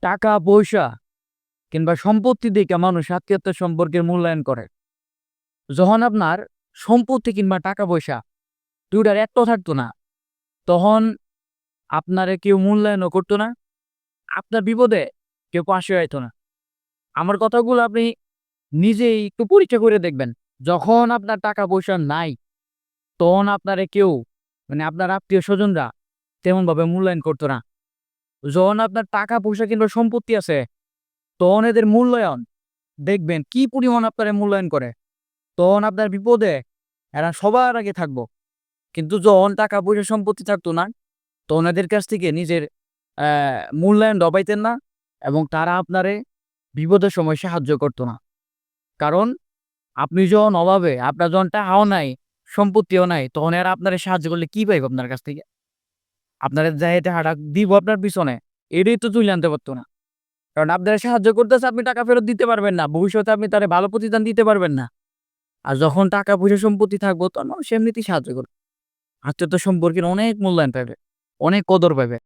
টাকা পয়সা কিংবা সম্পত্তি দেখে মানুষ আত্মীয়তার সম্পর্কের মূল্যায়ন করে। যখন আপনার সম্পত্তি কিংবা টাকা পয়সা দুইটার এক থাকতো না, তখন আপনারে কেউ মূল্যায়নও করতো না, আপনার বিপদে কেউ পাশে আইতো না। আমার কথাগুলো আপনি নিজেই একটু পরীক্ষা করে দেখবেন। যখন আপনার টাকা পয়সা নাই, তখন আপনারে কেউ আপনার আত্মীয়-স্বজনরা তেমনভাবে মূল্যায়ন করতো না। যখন আপনার টাকা পয়সা কিংবা সম্পত্তি আছে, তখন এদের মূল্যায়ন দেখবেন কি পরিমাণ আপনারে মূল্যায়ন করে। তখন আপনার বিপদে এরা সবার আগে থাকবো। কিন্তু যখন টাকা পয়সা সম্পত্তি থাকতো না, তখন এদের কাছ থেকে নিজের মূল্যায়নটাও পাইতেন না এবং তারা আপনারে বিপদের সময় সাহায্য করতো না। কারণ আপনি যখন অভাবে, আপনার যখন টাকাও নাই, সম্পত্তিও নাই, তখন এরা আপনারে সাহায্য করলে কি পাইব আপনার কাছ থেকে? আপনারে যাইয়া টাকাটা দিব আপনার পিছনে, এটাই তো তুইলা আনতে পারতো না। কারণ আপনারে সাহায্য করতেছে, আপনি টাকা ফেরত দিতে পারবেন না। ভবিষ্যতে আপনি তারে ভালো প্রতিদান দিতে পারবেন না। আর যখন টাকা পয়সা সম্পত্তি থাকবো, তখন মানুষ এমনিতেই সাহায্য করবে। আত্মীয়তার সম্পর্কের অনেক মূল্যায়ন পাইবে, অনেক কদর পাইবে।